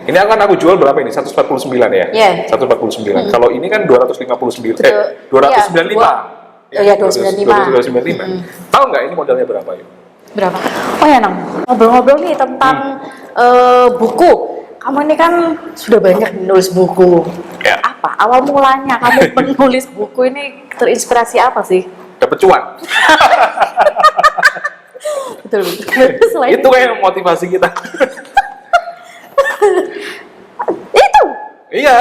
Ini aku jual berapa ini? 149 ya? Iya. 149. Kalau ini kan 259, Betul. 295. Iya, 295. 295. Tahu nggak ini modalnya berapa yuk? Berapa? Oh ya, Nang. Ngobrol-ngobrol nih tentang buku. Kamu ini kan sudah banyak menulis buku. Ya. Apa? Awal mulanya kamu menulis buku ini terinspirasi apa sih? Dapat cuan. Betul. Selain Itu kayak motivasi kita. itu. Iya.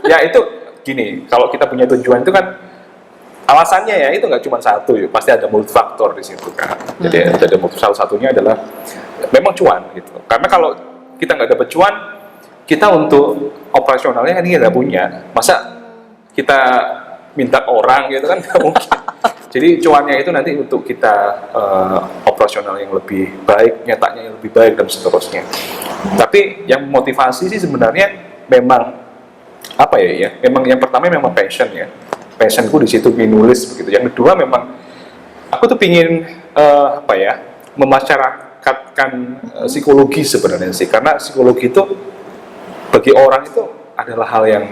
Ya itu gini, kalau kita punya tujuan itu kan alasannya ya itu nggak cuma satu ya, pasti ada multifaktor di situ kan. Jadi ada salah satunya adalah memang cuan gitu. Karena kalau kita nggak dapat cuan, kita untuk operasionalnya kan nggak punya. Masa kita minta orang gitu kan nggak mungkin. Jadi cuannya itu nanti untuk kita operasional yang lebih baik, nyetaknya yang lebih baik dan seterusnya. Tapi yang motivasi sih sebenarnya memang apa ya? Memang yang pertama memang passion ya. Passionku di situ menulis begitu. Yang kedua memang aku tuh pingin memasyarakatkan psikologi sebenarnya sih. Karena psikologi itu bagi orang itu adalah hal yang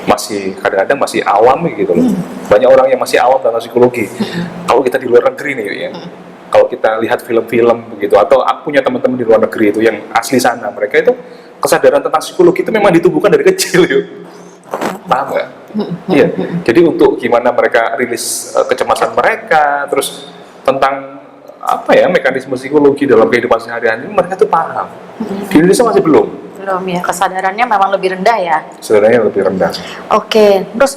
masih kadang-kadang masih awam gitu loh. Banyak orang yang masih awam tentang psikologi. Kalau kita di luar negeri nih ya, kalau kita lihat film-film begitu, atau aku punya teman-teman di luar negeri itu yang asli sana, mereka itu kesadaran tentang psikologi itu memang ditumbuhkan dari kecil yuk. Paham nggak? Iya. Jadi untuk gimana mereka rilis kecemasan mereka, terus tentang apa ya mekanisme psikologi dalam kehidupan sehari-hari, mereka tuh paham. Di Indonesia masih belum ya, kesadarannya memang lebih rendah ya. Kesadarannya lebih rendah. Oke, terus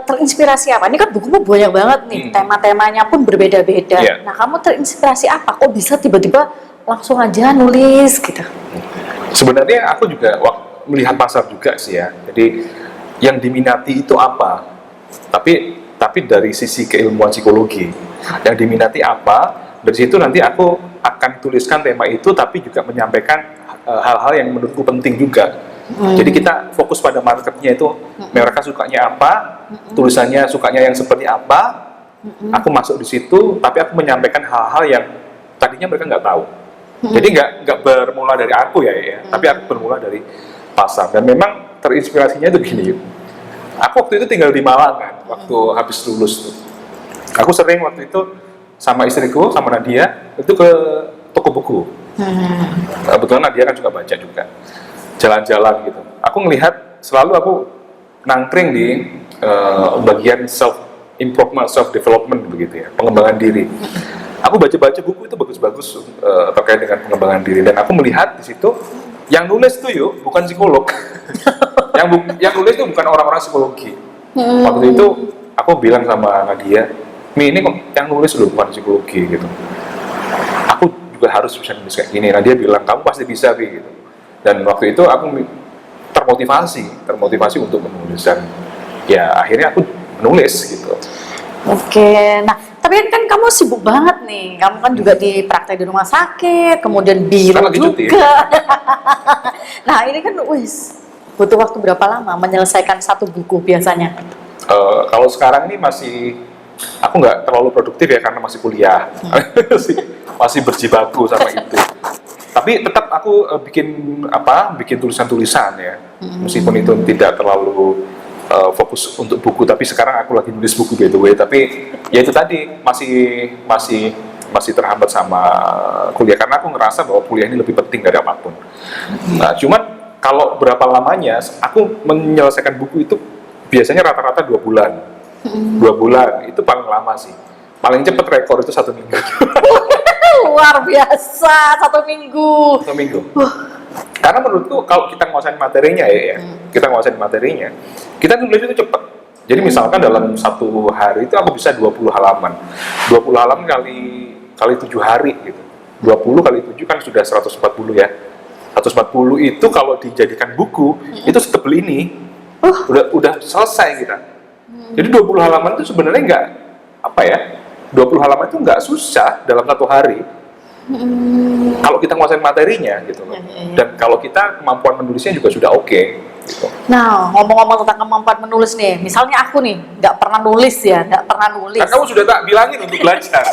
terinspirasi apa? Ini kan bukumu banyak banget nih, tema-temanya pun berbeda-beda. Yeah. Nah, kamu terinspirasi apa? Kok bisa tiba-tiba langsung aja nulis gitu? Sebenarnya aku juga melihat pasar juga sih ya. Jadi yang diminati itu apa? Tapi dari sisi keilmuan psikologi, yang diminati apa? Dari situ nanti aku akan tuliskan tema itu, tapi juga menyampaikan hal-hal yang menurutku penting juga. Jadi kita fokus pada marketnya itu, mereka sukanya apa, tulisannya sukanya yang seperti apa. Aku masuk di situ, tapi aku menyampaikan hal-hal yang tadinya mereka nggak tahu. Jadi nggak bermula dari aku ya, tapi aku bermula dari pasar. Dan memang terinspirasinya itu gini, aku waktu itu tinggal di Malang kan, waktu habis lulus tuh. Aku sering waktu itu sama istriku, sama Nadia, itu ke toko buku. Kebetulan Nadia kan juga baca juga, jalan-jalan gitu. Aku ngelihat selalu aku nangkring di bagian self improvement, self development begitu ya, pengembangan diri. Aku baca-baca buku itu bagus-bagus terkait dengan pengembangan diri, dan aku melihat di situ yang nulis tuh yuk bukan psikolog. yang nulis itu bukan orang-orang psikologi. Waktu itu aku bilang sama Nadia, Mi, ini kok yang nulis loh bukan psikologi gitu. Aku juga harus bisa nulis kayak gini. Nah dia bilang kamu pasti bisa gitu. Dan waktu itu aku termotivasi untuk menulis, dan ya akhirnya aku menulis gitu. Oke, nah tapi kan kamu sibuk banget nih. Kamu kan juga di praktek di rumah sakit, kemudian biro juga. Nah ini kan butuh waktu berapa lama menyelesaikan satu buku biasanya? Kalau sekarang ini aku nggak terlalu produktif ya karena masih kuliah. Masih berjibaku sama itu. Tapi tetap aku bikin tulisan-tulisan ya. Meskipun itu tidak terlalu fokus untuk buku, tapi sekarang aku lagi nulis buku by the way. Tapi ya itu tadi masih terhambat sama kuliah, karena aku ngerasa bahwa kuliah ini lebih penting dari apapun. Nah, cuman kalau berapa lamanya aku menyelesaikan buku itu biasanya rata-rata 2 bulan. 2 bulan itu paling lama sih. Paling cepat rekor itu 1 minggu. Luar biasa, 1 minggu. 1 minggu. Karena menurutku kalau kita nguasain materinya kita nguasain materinya, kita nulis itu cepat. Jadi misalkan dalam 1 hari itu aku bisa 20 halaman. 20 halaman kali 7 hari gitu. 20 kali 7 kan sudah 140 ya. 140 itu kalau dijadikan buku itu setebel ini. Udah selesai kita. Jadi 20 halaman itu sebenarnya nggak 20 halaman itu nggak susah dalam 1 hari. Kalau kita nguasain materinya gitu loh. Dan kalau kita kemampuan menulisnya juga sudah oke. gitu. Nah, ngomong-ngomong tentang kemampuan menulis nih, misalnya aku nih nggak pernah nulis ya, nggak pernah nulis. Kan kamu sudah tak bilangin untuk belajar.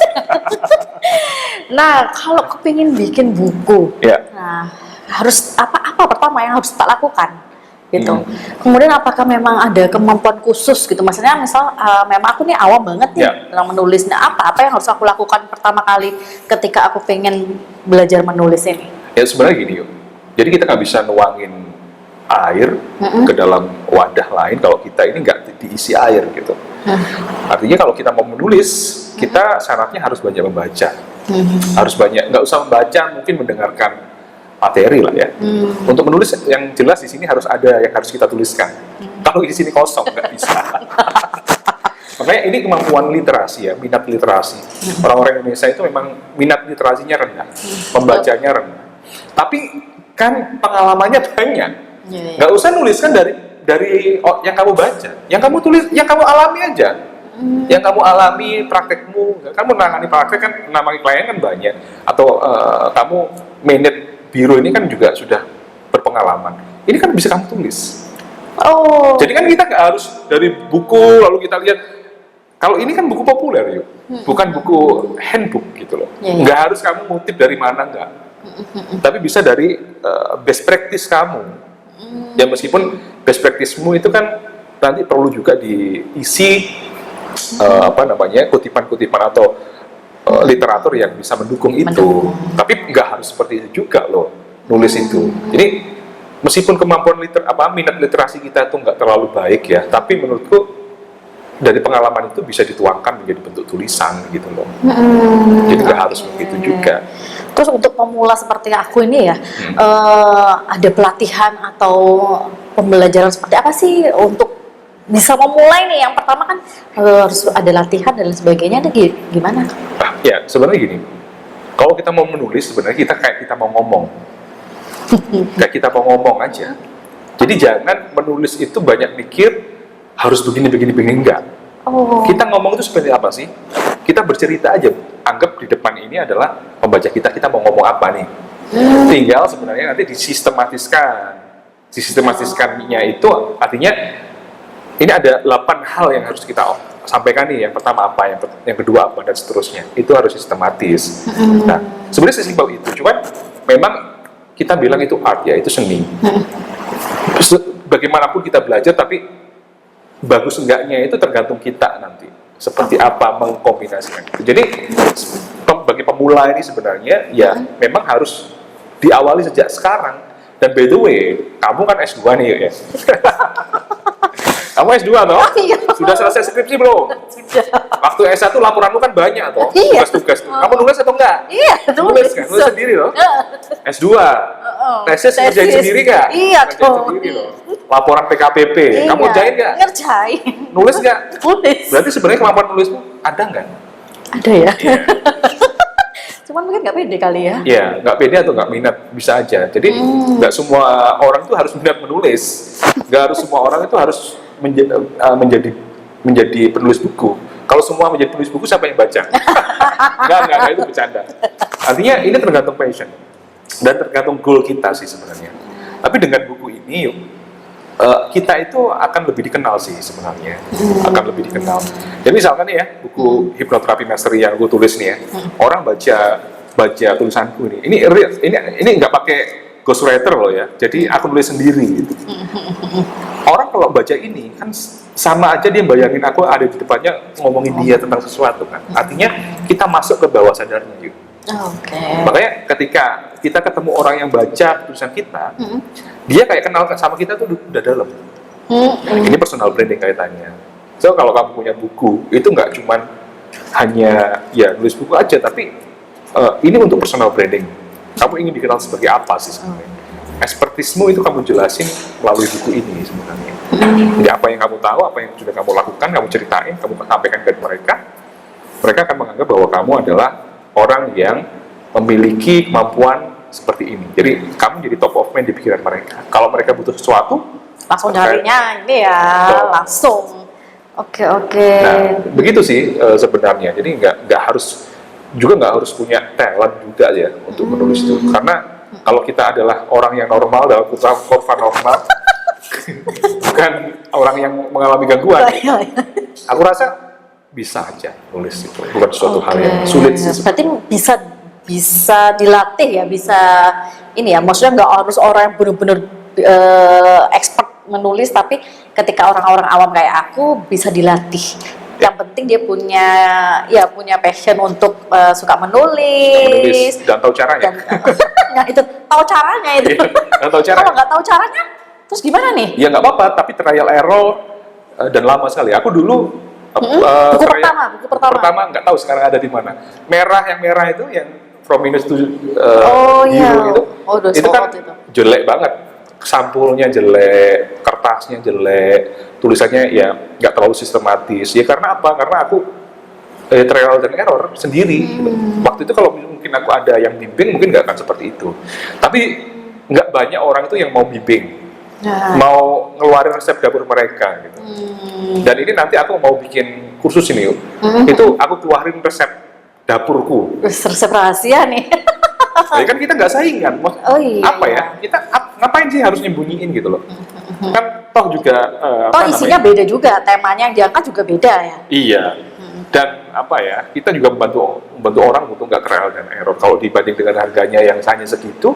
Nah, kalau kepingin bikin buku, Ya. nah harus apa pertama yang harus tak lakukan gitu. Hmm. Kemudian apakah memang ada kemampuan khusus gitu? Maksudnya misal memang aku nih awam banget nih Ya. dalam menulis. Nah, apa yang harus aku lakukan pertama kali ketika aku pengen belajar menulis ini? Ya sebenarnya gini yuk. Jadi kita nggak bisa nuangin air ke dalam wadah lain kalau kita ini nggak diisi air gitu. Artinya kalau kita mau menulis, kita syaratnya harus banyak membaca. Harus banyak, nggak usah membaca, mungkin mendengarkan materi lah ya. Untuk menulis yang jelas di sini harus ada yang harus kita tuliskan. Kalau di sini kosong nggak bisa. Makanya ini kemampuan literasi ya, minat literasi. Orang-orang Indonesia itu memang minat literasinya rendah, pembacanya rendah. Tapi kan pengalamannya banyak. Nggak usah nuliskan dari yang kamu baca, yang kamu tulis, yang kamu alami aja. Yang kamu alami praktekmu, kamu menangani praktek kan, menangani klien kan banyak. Atau kamu manage biro ini kan juga sudah berpengalaman. Ini kan bisa kamu tulis. Oh. Jadi kan kita nggak harus dari buku lalu kita lihat. Kalau ini kan buku populer yuk, bukan buku handbook gitu loh. Nggak harus kamu ngutip dari mana nggak. Tapi bisa dari best practice kamu. Ya meskipun best practice-mu itu kan nanti perlu juga diisi kutipan-kutipan atau literatur yang bisa mendukung itu. Tapi nggak harus seperti itu juga loh nulis itu. Jadi meskipun kemampuan minat literasi kita itu nggak terlalu baik ya, tapi menurutku dari pengalaman itu bisa dituangkan menjadi bentuk tulisan gitu loh. Jadi nggak harus begitu juga. Terus untuk pemula seperti aku ini ya, ada pelatihan atau pembelajaran seperti apa sih untuk bisa memulai nih? Yang pertama kan harus ada latihan dan lain sebagainya. Ada gimana? Ya sebenarnya gini, kalau kita mau menulis sebenarnya kita kayak kita mau ngomong, kayak kita mau ngomong aja. Jadi jangan menulis itu banyak mikir harus begini enggak. Kita ngomong itu seperti apa sih? Kita bercerita aja. Anggap di depan ini adalah pembaca kita mau ngomong apa nih. Tinggal sebenarnya nanti disistematiskan. Sistematiskannya itu artinya ini ada 8 hal yang harus kita sampaikan nih. Yang pertama apa, yang kedua apa, dan seterusnya. Itu harus sistematis. Nah, sebenarnya sesimpel itu. Cuman memang kita bilang itu art ya, itu seni. Bagaimanapun kita belajar, tapi bagus enggaknya itu tergantung kita nanti seperti apa mengkombinasikan. Jadi bagi pemula ini sebenarnya ya memang harus diawali sejak sekarang. Dan by the way, kamu kan S2 nih ya. Kamu S2 toh? Iya. Sudah selesai skripsi belum? Sudah. Waktu S1 laporanmu kan banyak toh, Iya. tugas-tugas. Kamu nulis atau enggak? Iya, Nulis kan? Nulis sendiri loh. S2. Tesis ngerjain sendiri nggak? Iya, Ngerjain toh. sendiri loh. Laporan PKPP, kamu ngerjain nggak? Ngerjain. Nulis nggak? Nulis. Berarti sebenarnya kemampuan nulismu ada nggak? Ada ya. Iya. Cuman mungkin nggak pede kali ya. Iya, nggak pede atau nggak minat bisa aja. Jadi nggak semua orang itu harus minat menulis. Nggak harus semua orang itu harus menjadi penulis buku. Kalau semua menjadi penulis buku, siapa yang baca? Nggak, itu bercanda. Artinya ini tergantung passion dan tergantung goal kita sih sebenarnya. Tapi dengan buku ini, yuk, kita itu akan lebih dikenal sih sebenarnya, akan lebih dikenal. Jadi misalkan nih ya, buku Hipnoterapi Mastery yang gue tulis nih ya, orang baca tulisanku ini nggak pakai ghostwriter loh ya, jadi aku nulis sendiri gitu. Orang kalau baca ini kan sama aja dia bayangin aku ada di depannya ngomongin dia tentang sesuatu kan. Artinya kita masuk ke bawah sadarnya yuk. Makanya ketika kita ketemu orang yang baca tulisan kita, dia kayak kenal sama kita tuh udah dalam. Ini personal branding kaitannya. So kalau kamu punya buku, itu nggak cuman hanya ya nulis buku aja, tapi ini untuk personal branding. Kamu ingin dikenal sebagai apa sih sebenarnya? Expertise-mu itu kamu jelasin melalui buku ini sebenarnya. Jadi apa yang kamu tahu, apa yang sudah kamu lakukan, kamu ceritain, kamu sampaikan ke mereka. Mereka akan menganggap bahwa kamu adalah orang yang memiliki kemampuan seperti ini. Jadi kamu jadi top of mind di pikiran mereka. Kalau mereka butuh sesuatu, langsung nyarinya ini ya, langsung. Oke. Nah, begitu sih sebenarnya. Jadi nggak harus punya talent juga ya untuk menulis itu. Karena kalau kita adalah orang yang normal dalam kurva normal, bukan orang yang mengalami gangguan. Iya, iya. Aku rasa bisa aja nulis itu, bukan suatu hal yang sulit sih. Berarti bisa dilatih ya, bisa ini ya. Maksudnya nggak harus orang yang benar-benar expert menulis, tapi ketika orang-orang awam kayak aku bisa dilatih. Yang penting dia punya passion untuk suka menulis Dan tahu caranya. Nah itu tahu caranya itu. Dan tahu caranya. Kalau nggak tahu caranya, terus gimana nih? Ya nggak apa-apa, tapi trial error dan lama sekali. Aku dulu buku pertama nggak tahu sekarang ada di mana. Yang merah itu yang from minus to iya. hero Udah itu kan itu. jelek banget. Sampulnya jelek, kertasnya jelek, tulisannya ya nggak terlalu sistematis. Ya karena apa? Karena aku trial dan error sendiri. Waktu itu kalau mungkin aku ada yang bimbing, mungkin nggak akan seperti itu. Tapi nggak banyak orang itu yang mau bimbing. Mau ngeluarin resep dapur mereka gitu. Dan ini nanti aku mau bikin kursus ini yuk. Itu aku keluarin resep dapurku. Resep rahasia nih. Jadi kan kita nggak saingan. Apa ya? Kita ngapain sih harus nyembunyiin gitu loh? Kan toh juga isinya beda juga, temanya yang diangkat juga beda ya. Iya. Dan apa ya? Kita juga membantu orang untuk nggak trial dan error. Kalau dibanding dengan harganya yang hanya segitu,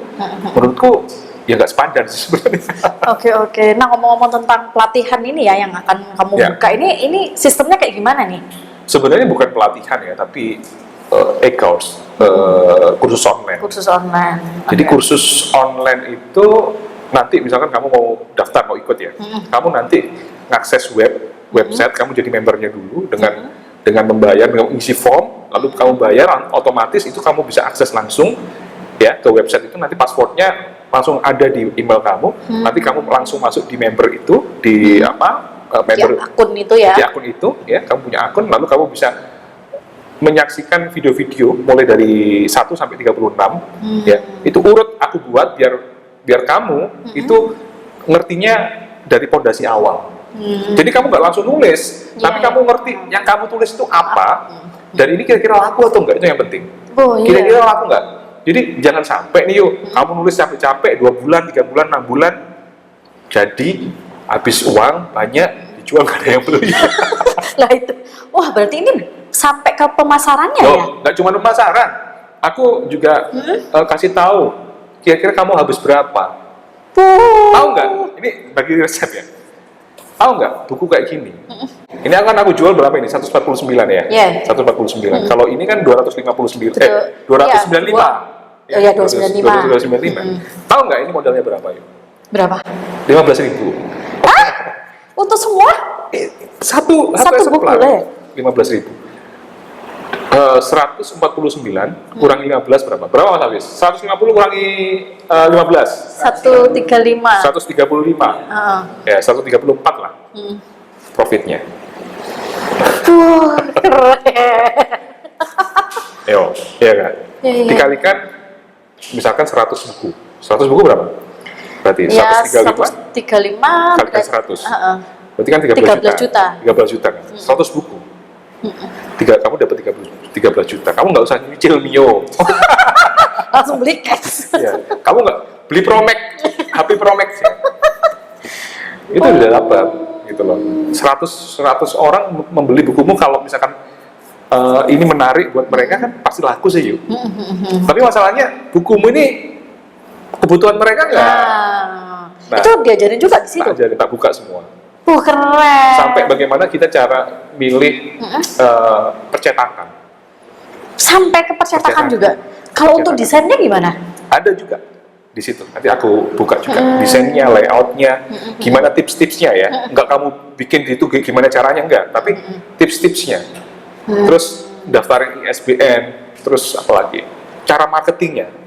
menurutku ya nggak sepadan sih sebenarnya. Oke. Nah ngomong-ngomong tentang pelatihan ini ya yang akan kamu buka, ini sistemnya kayak gimana nih? Sebenarnya bukan pelatihan ya, tapi e-course, kursus online. Kursus online. Jadi kursus online itu nanti misalkan kamu mau daftar, mau ikut ya, kamu nanti ngakses website, kamu jadi membernya dulu dengan membayar, dengan isi form, lalu kamu bayar, otomatis itu kamu bisa akses langsung ya ke website itu. Nanti passwordnya langsung ada di email kamu, nanti kamu langsung masuk di member itu, di member di akun itu ya. Di akun itu ya, kamu punya akun, lalu kamu bisa menyaksikan video-video mulai dari 1 sampai 36 ya. Itu urut aku buat biar kamu itu ngertinya dari pondasi awal. Jadi kamu nggak langsung nulis, tapi kamu ngerti yang kamu tulis itu apa, dan ini kira-kira laku atau enggak, itu yang penting. Kira-kira laku nggak? Jadi jangan sampai nih kamu nulis capek-capek 2 bulan, 3 bulan, 6 bulan, jadi habis uang banyak, dijual nggak ada yang beli. Lah itu, wah berarti ini sampai ke pemasarannya ya? Nggak cuma pemasaran, aku juga kasih tahu kira-kira kamu habis berapa. Tahu nggak? Ini bagi resep ya. Tahu nggak buku kayak gini? Ini akan aku jual berapa ini? 149 ya? 149. Kalau ini kan 295. 295. Iya, 295. Tahu nggak ini modalnya berapa yuk? Berapa? 15.000. Untuk semua? Satu buku ya? 15.000. 149 kurang 15 berapa? Berapa Mas Hafiz? 150 kurangi 15. 135. 135. Ya, 134 lah. Profitnya. Keren. Iya kan? Dikalikan misalkan 100 buku. 100 buku berapa? Berarti ya, 135 kalikan 100. Berarti kan 13 juta. 13 juta kan? 100 buku. Kamu dapat 13 juta. Kamu nggak usah nyicil Mio. Langsung beli cash. Ya, kamu nggak beli Promax, HP Promax ya. Itu udah dapat gitu loh. 100 orang membeli bukumu, kalau misalkan ini menarik buat mereka kan pasti laku sih yuk. Tapi masalahnya bukumu ini kebutuhan mereka nggak. Nah, itu diajarin juga di situ. Tak buka semua. Keren. Sampai bagaimana kita cara milih percetakan. Sampai ke percetakan juga. Kalau untuk desainnya gimana? Ada juga di situ. Nanti aku buka juga desainnya, layoutnya, gimana tips-tipsnya ya. Enggak kamu bikin itu gimana caranya, enggak. Tapi tips-tipsnya. Terus daftarin ISBN, terus apa lagi? Cara marketingnya.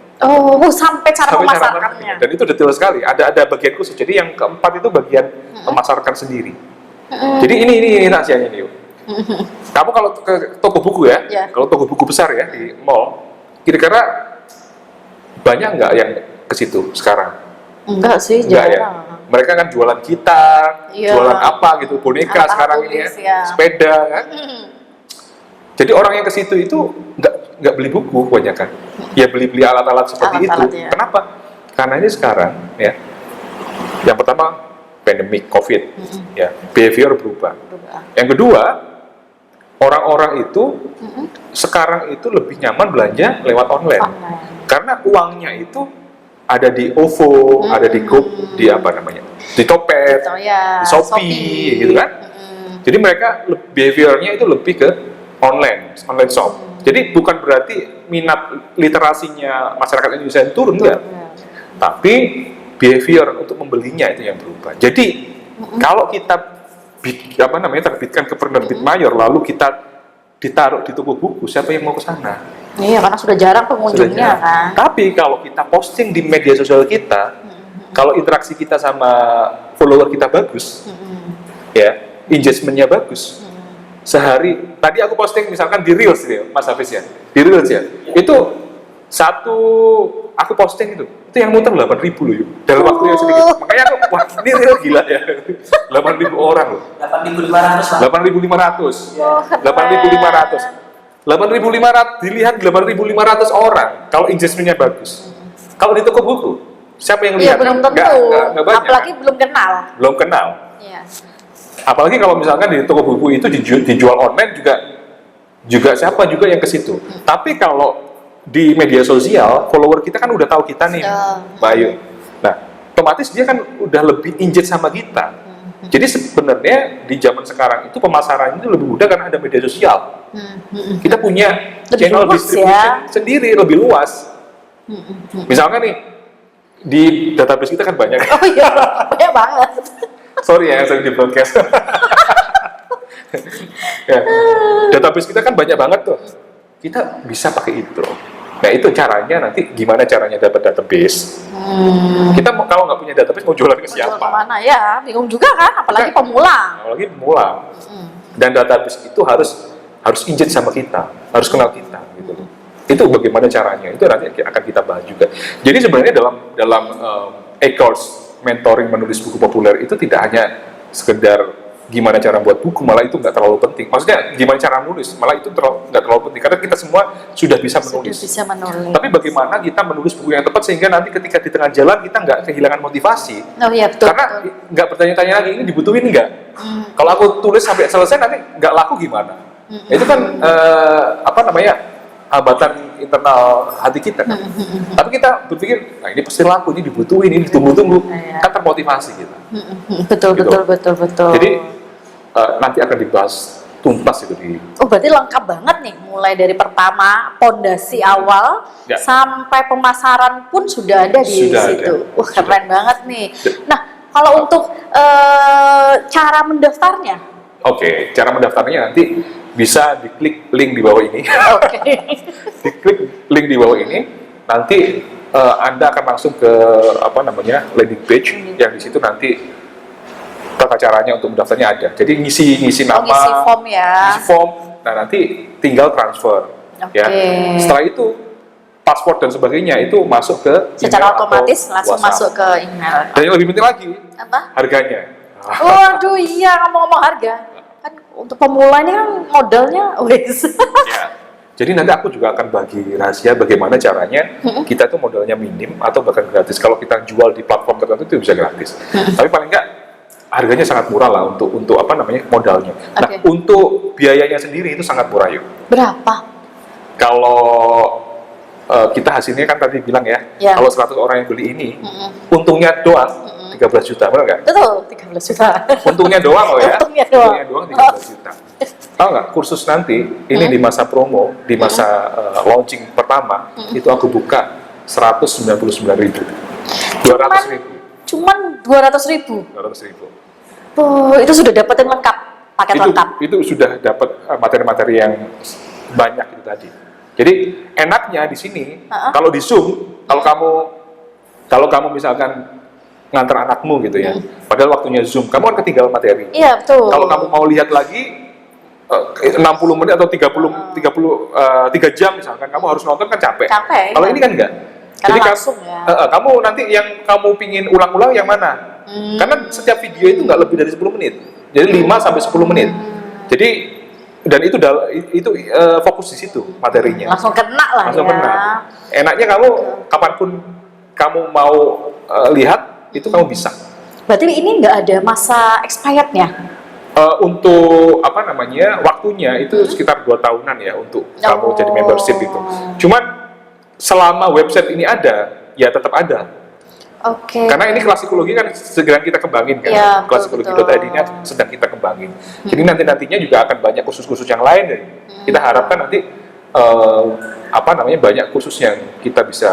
Sampai cara memasarkannya. Dan itu detail sekali. Ada bagian khusus. Jadi yang keempat itu bagian memasarkan sendiri. Jadi ini rahasianya nih. Kamu kalau ke toko buku ya, kalau toko buku besar ya di mall, kira-kira banyak nggak yang ke situ sekarang? Enggak sih, enggak ya. Mereka kan jualan gitar, jualan apa gitu, boneka sekarang ini ya, sepeda kan. Jadi orang yang ke situ itu nggak beli buku banyak kan, ya beli alat-alat seperti itu. Ya. Kenapa? Karena ini sekarang ya, yang pertama pandemic COVID, ya, behavior berubah. Berubah. Yang kedua, orang-orang itu sekarang itu lebih nyaman belanja lewat online. Karena uangnya itu ada di OVO, ada di di apa namanya, di Topet, Oh, ya, di Shopee, gitu kan. Jadi mereka behaviornya itu lebih ke online shop. Jadi bukan berarti minat literasinya masyarakat Indonesia yang turun, enggak. Tapi behavior untuk membelinya itu yang berubah. Jadi kalau kita terbitkan ke penerbit mayor lalu kita ditaruh di toko buku, siapa yang mau ke sana? Iya, karena sudah jarang pengunjungnya kan. Tapi kalau kita posting di media sosial kita, kalau interaksi kita sama follower kita bagus, ya, engagement-nya bagus. Sehari, tadi aku posting misalkan di Reels ya, Mas Hafiz ya, di Reels ya, itu aku posting itu yang muter 8.000 loh yuk, dalam waktu yang sedikit. Makanya aku, wah ini real gila ya, 8.000 orang loh. 8.500. 8.500 dilihat 8.500 orang kalau engagementnya bagus. Kalau di toko buku, siapa yang Iya, lihat? belum tentu. Nggak banyak, Apalagi belum kenal. belum kenal. Iya. Apalagi kalau misalkan di toko buku itu dijual online juga siapa juga yang ke situ. Tapi kalau di media sosial, follower kita kan udah tahu kita nih, Mbak Ayu. Nah, otomatis dia kan udah lebih engage sama kita. Jadi sebenarnya di zaman sekarang itu pemasaran itu lebih mudah karena ada media sosial. Kita punya Lebih channel luas distribution ya. sendiri, lebih luas. Misalkan nih, di database kita kan banyak. Oh iya, banyak banget. Sorry ya yang sering di broadcast. Ya, database kita kan banyak banget tuh. Kita bisa pakai itu. Nah itu caranya nanti gimana caranya dapat database? Kita kalau nggak punya database mau jualan ke Jual siapa? kemana ya? Bingung juga kan, apalagi pemula. Apalagi pemula. Dan database itu harus engage sama kita, harus kenal kita. Gitu. Itu bagaimana caranya? Itu nanti akan kita bahas juga. Jadi sebenarnya dalam e-course mentoring menulis buku populer itu tidak hanya sekedar gimana cara buat buku, malah itu nggak terlalu penting. Maksudnya gimana cara menulis, malah itu nggak terlalu penting karena kita semua sudah bisa menulis. Sudah bisa menulis. Tapi bagaimana kita menulis buku yang tepat sehingga nanti ketika di tengah jalan kita nggak kehilangan motivasi. Oh iya betul. Karena nggak bertanya-tanya lagi ini dibutuhin nggak. Kalau aku tulis sampai selesai nanti nggak laku gimana? Itu kan hambatan internal hati kita kan. Tapi kita berpikir, nah ini pasti laku, ini dibutuhin, ini ditunggu-tunggu, kan termotivasi kita. Betul, Gitu. betul. Jadi nanti akan dibahas tuntas itu di. Oh berarti lengkap banget nih, mulai dari pertama pondasi awal Ya. sampai pemasaran pun sudah ada di Sudah situ. ada. Wah keren banget nih. Ya. Nah kalau untuk cara mendaftarnya, Oke, cara mendaftarnya nanti bisa diklik link di bawah ini. oke. Diklik link di bawah ini, nanti Anda akan langsung ke landing page yang di situ nanti tata caranya untuk mendaftarnya ada. Jadi ngisi nama, ngisi form ya. ngisi form. Nah nanti tinggal transfer. Ya. Oke. Setelah itu paspor dan sebagainya itu masuk ke Secara email atau otomatis langsung WhatsApp. masuk ke email. Dan yang lebih penting lagi, Apa? harganya. Waduh iya ngomong-ngomong harga. Kan untuk pemula ini kan modalnya wes. Ya. Jadi nanti aku juga akan bagi rahasia bagaimana caranya kita tuh modalnya minim atau bahkan gratis. Kalau kita jual di platform tertentu itu bisa gratis. Tapi paling enggak harganya sangat murah lah untuk modalnya. Nah, Oke. untuk biayanya sendiri itu sangat murah yuk. Berapa? Kalau kita hasilnya kan tadi bilang ya, Ya. kalau 100 orang yang beli ini, untungnya doang 13 juta, benar nggak? Betul, 13 juta. Untungnya doang loh ya. Untungnya doang. 13 juta. Tahu nggak, kursus nanti ini di masa promo, di masa launching pertama, itu aku buka 199.000. 200.000. Cuman 200.000. 200.000. Oh, itu sudah dapetin lengkap, paket lengkap. Itu sudah dapat materi-materi yang banyak itu tadi. Jadi enaknya di sini, kalau di Zoom, kalau kamu misalkan ngantar anakmu gitu ya, padahal waktunya Zoom, kamu kan ketinggalan materi. Iya, betul. Kalau kamu mau lihat lagi 60 menit atau 3 jam misalkan, kamu harus nonton kan capek. Capek, Kalau iya. ini kan enggak. Karena Jadi langsung ya. kamu nanti yang kamu pingin ulang-ulang yang mana? Karena setiap video itu nggak lebih dari 10 menit. Jadi 5 sampai 10 menit. Jadi dan itu fokus di situ materinya. Langsung kena lah Langsung ya. kena. Enaknya kamu kapanpun kamu mau lihat itu kamu bisa. Berarti ini nggak ada masa expirednya? Untuk apa namanya waktunya itu sekitar 2 tahunan ya untuk kamu jadi membership itu. Cuman selama website ini ada, ya tetap ada. Oke. Karena ini kelas psikologi kan sedang kita kembangin kan. Ya, Kelas psikologi.id-nya sedang kita kembangin. Jadi nantinya juga akan banyak kursus-kursus yang lain deh. Kita harapkan nanti apa namanya banyak kursus yang kita bisa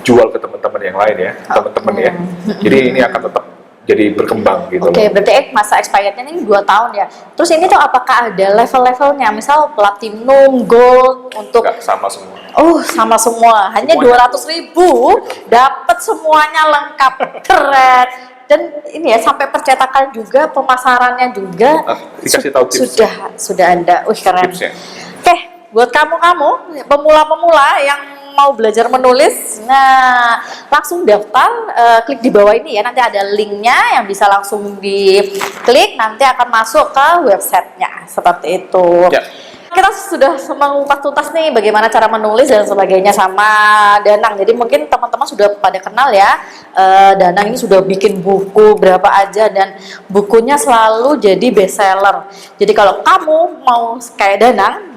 jual ke teman-teman yang lain ya, teman-teman ya. Jadi ini akan tetap jadi berkembang gitu. Oke, berarti masa expirednya ini 2 tahun ya. Terus ini tuh apakah ada level-levelnya? Misal platinum, gold untuk Nggak sama semua. Oh, sama semua. Hanya 200.000 dapat semuanya lengkap. Keren. Dan ini ya sampai percetakan juga, pemasarannya juga Dikasih tahu tips. sudah ada. Keren. Tipsnya. Oke, buat kamu pemula-pemula yang mau belajar menulis, nah langsung daftar, klik di bawah ini ya, nanti ada linknya yang bisa langsung diklik, nanti akan masuk ke websitenya seperti itu. Ya. Kita sudah mengupas tuntas nih bagaimana cara menulis dan sebagainya sama Danang. Jadi mungkin teman-teman sudah pada kenal ya, Danang ini sudah bikin buku berapa aja dan bukunya selalu jadi bestseller. Jadi kalau kamu mau kayak Danang,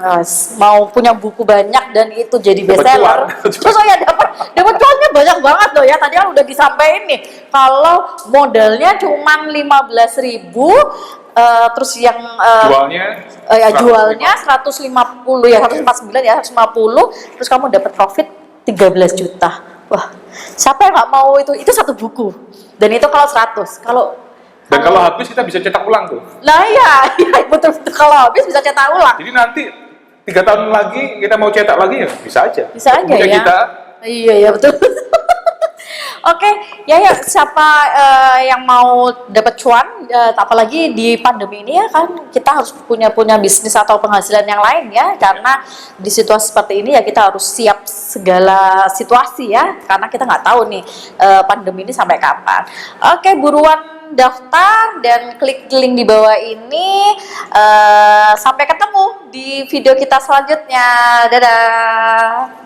mau punya buku banyak dan itu jadi bestseller, terus ya dapat cuannya banyak banget loh ya. Tadi kan udah disampaikan nih, kalau modalnya cuma 15.000. Terus yang jualnya 150 ya, 149 ya, 150, terus kamu dapat profit 13 juta. Wah, siapa yang nggak mau itu? Itu satu buku. Dan itu kalau 100. Kalau habis kita bisa cetak ulang tuh. Nah iya, betul kalau habis bisa cetak ulang. Jadi nanti 3 tahun lagi kita mau cetak lagi ya bisa aja. Bisa aja ya. Kita. Iya betul. Oke, ya siapa yang mau dapat cuan, apalagi di pandemi ini ya kan, kita harus punya bisnis atau penghasilan yang lain ya, karena di situasi seperti ini ya kita harus siap segala situasi ya, karena kita nggak tahu nih pandemi ini sampai kapan. Oke, buruan daftar dan klik link di bawah ini. Sampai ketemu di video kita selanjutnya. Dadah.